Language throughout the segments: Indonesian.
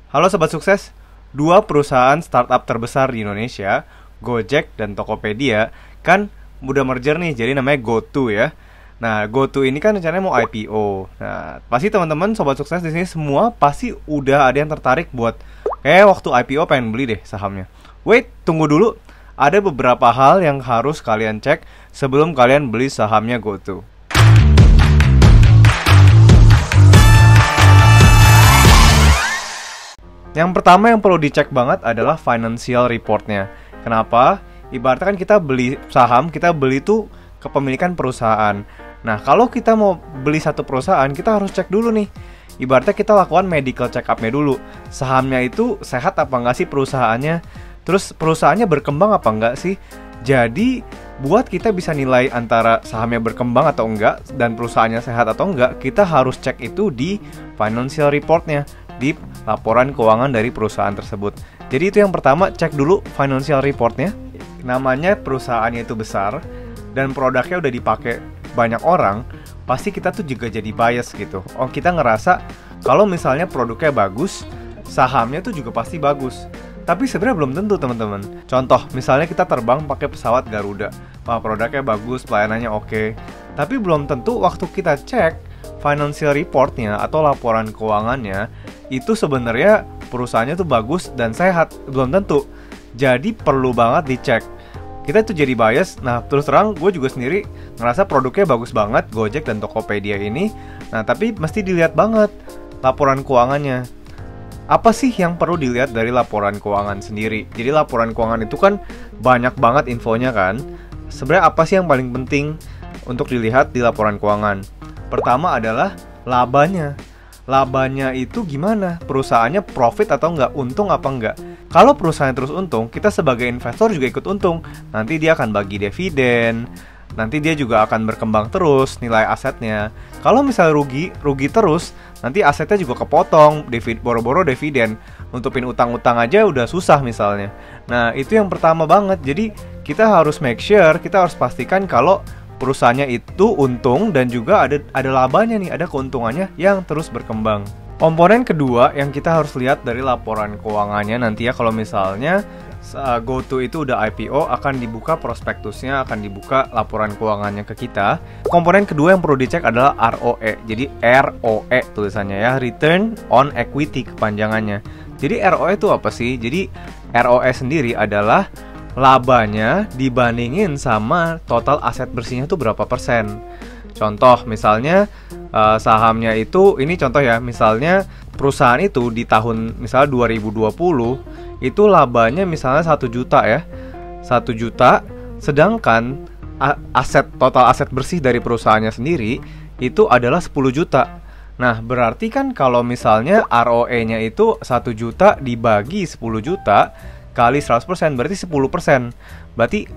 Halo Sobat Sukses, dua perusahaan startup terbesar di Indonesia, Gojek dan Tokopedia, kan udah merger nih, jadi namanya GoTo ya. Nah, GoTo ini kan rencananya mau IPO. Nah, pasti teman-teman Sobat Sukses di sini semua pasti udah ada yang tertarik buat kayak waktu IPO pengen beli deh sahamnya. Wait, tunggu dulu. Ada beberapa hal yang harus kalian cek sebelum kalian beli sahamnya GoTo. Yang pertama yang perlu dicek banget adalah financial reportnya. Kenapa? Ibaratnya kan kita beli saham, kita beli tuh kepemilikan perusahaan. Nah, kalau kita mau beli satu perusahaan, kita harus cek dulu nih. Ibaratnya kita lakukan medical check up-nya dulu. Sahamnya itu sehat apa enggak sih perusahaannya? Terus perusahaannya berkembang apa enggak sih? Jadi, buat kita bisa nilai antara sahamnya berkembang atau enggak dan perusahaannya sehat atau enggak, kita harus cek itu di financial reportnya, di laporan keuangan dari perusahaan tersebut. Jadi itu yang pertama, cek dulu financial reportnya. Namanya perusahaannya itu besar dan produknya udah dipakai banyak orang, pasti kita tuh juga jadi bias gitu. Oh, kita ngerasa kalau misalnya produknya bagus, sahamnya tuh juga pasti bagus. Tapi sebenarnya belum tentu teman-teman. Contoh, misalnya kita terbang pakai pesawat Garuda. Wah, produknya bagus, pelayanannya oke. Tapi belum tentu waktu kita cek financial reportnya atau laporan keuangannya, itu sebenarnya perusahaannya tuh bagus dan sehat. Belum tentu. Jadi perlu banget dicek. Kita tuh jadi bias. Nah, terus terang gue juga sendiri ngerasa produknya bagus banget, Gojek dan Tokopedia ini. Nah, tapi mesti dilihat banget laporan keuangannya. Apa sih yang perlu dilihat dari laporan keuangan sendiri? Jadi laporan keuangan itu kan banyak banget infonya kan. Sebenarnya apa sih yang paling penting untuk dilihat di laporan keuangan? Pertama adalah labanya. Labanya itu gimana? Perusahaannya profit atau enggak? Untung apa enggak? Kalau perusahaan terus untung, kita sebagai investor juga ikut untung. Nanti dia akan bagi dividen. Nanti dia juga akan berkembang terus nilai asetnya. Kalau misalnya rugi terus, nanti asetnya juga kepotong, boro-boro dividen. Nutupin utang-utang aja udah susah misalnya. Nah, itu yang pertama banget. Jadi, kita harus make sure, kita harus pastikan kalau perusahaannya itu untung dan juga ada labanya nih, ada keuntungannya yang terus berkembang. Komponen kedua yang kita harus lihat dari laporan keuangannya nanti ya, kalau misalnya GoTo itu udah IPO, akan dibuka prospektusnya, akan dibuka laporan keuangannya ke kita. Komponen kedua yang perlu dicek adalah ROE. Jadi ROE tulisannya ya, Return on Equity kepanjangannya. Jadi ROE itu apa sih? Jadi ROE sendiri adalah labanya dibandingin sama total aset bersihnya itu berapa persen. Contoh misalnya sahamnya itu, ini contoh ya, misalnya perusahaan itu di tahun misalnya 2020 itu labanya misalnya 1 juta ya, 1 juta, sedangkan total aset bersih dari perusahaannya sendiri itu adalah 10 juta. Nah, berarti kan kalau misalnya ROE-nya itu 1 juta dibagi 10 juta kali 100%, berarti 10%. Berarti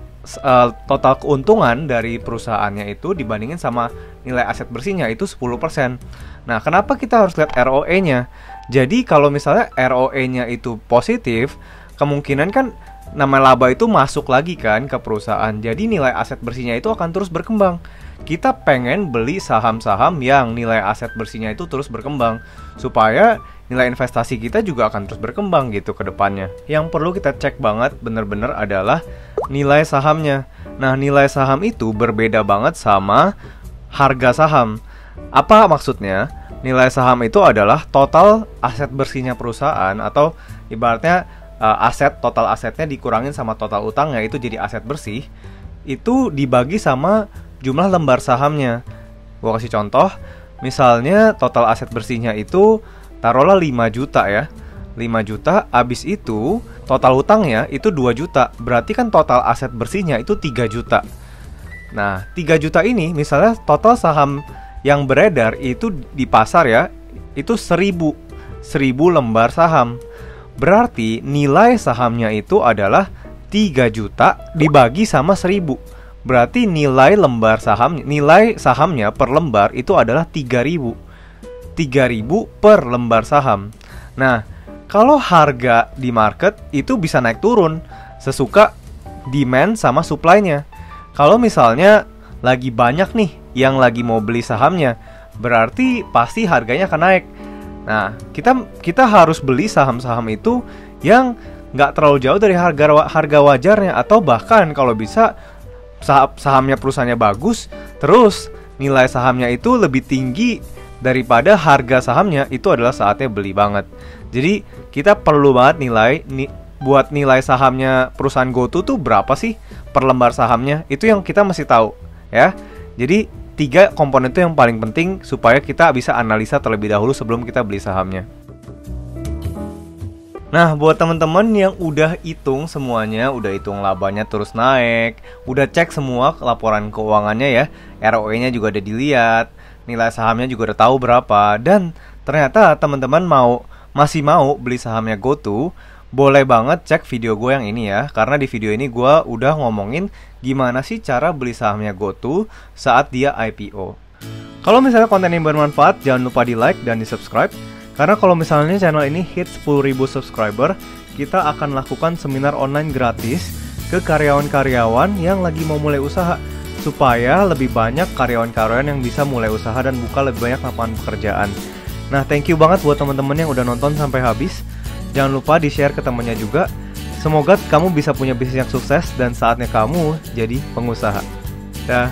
total keuntungan dari perusahaannya itu dibandingin sama nilai aset bersihnya itu 10%. Nah, kenapa kita harus lihat ROE-nya? Jadi kalau misalnya ROE-nya itu positif, kemungkinan kan nama laba itu masuk lagi kan ke perusahaan. Jadi nilai aset bersihnya itu akan terus berkembang. Kita pengen beli saham-saham yang nilai aset bersihnya itu terus berkembang, supaya nilai investasi kita juga akan terus berkembang gitu ke depannya. Yang perlu kita cek banget bener-bener adalah nilai sahamnya. Nah, nilai saham itu berbeda banget sama harga saham. Apa maksudnya? Nilai saham itu adalah total aset bersihnya perusahaan, atau ibaratnya total asetnya dikurangin sama total utangnya, itu jadi aset bersih. Itu dibagi sama jumlah lembar sahamnya. Gua kasih contoh, misalnya total aset bersihnya itu taruhlah 5 juta ya. 5 juta, abis itu total utangnya itu 2 juta. Berarti kan total aset bersihnya itu 3 juta. Nah, 3 juta ini misalnya total saham yang beredar itu di pasar ya, itu 1000 lembar saham. Berarti nilai sahamnya itu adalah 3 juta dibagi sama 1000. Berarti nilai sahamnya per lembar itu adalah 3000. 3000 per lembar saham. Nah, kalau harga di market itu bisa naik turun sesuka demand sama supply-nya. Kalau misalnya lagi banyak nih yang lagi mau beli sahamnya, berarti pasti harganya akan naik. Nah, kita harus beli saham-saham itu yang nggak terlalu jauh dari harga wajarnya, atau bahkan kalau bisa sahamnya perusahaannya bagus, terus nilai sahamnya itu lebih tinggi daripada harga sahamnya, itu adalah saatnya beli banget. Jadi kita perlu banget buat nilai sahamnya perusahaan GoTo tuh berapa sih per lembar sahamnya, itu yang kita mesti tahu ya. Jadi 3 komponen itu yang paling penting supaya kita bisa analisa terlebih dahulu sebelum kita beli sahamnya. Nah, buat teman-teman yang udah hitung semuanya, udah hitung labanya terus naik, udah cek semua laporan keuangannya ya, ROE-nya juga udah dilihat, nilai sahamnya juga udah tahu berapa, dan ternyata teman-teman masih mau beli sahamnya GoTo, boleh banget cek video gue yang ini ya, karena di video ini gue udah ngomongin gimana sih cara beli sahamnya GoTo saat dia IPO. Kalau misalnya konten ini bermanfaat, jangan lupa di like dan di subscribe, karena kalau misalnya channel ini hit 10.000 subscriber, kita akan lakukan seminar online gratis ke karyawan-karyawan yang lagi mau mulai usaha, supaya lebih banyak karyawan-karyawan yang bisa mulai usaha dan buka lebih banyak lapangan pekerjaan. Nah, thank you banget buat teman-teman yang udah nonton sampai habis. Jangan lupa di-share ke temannya juga. Semoga kamu bisa punya bisnis yang sukses dan saatnya kamu jadi pengusaha. Dah.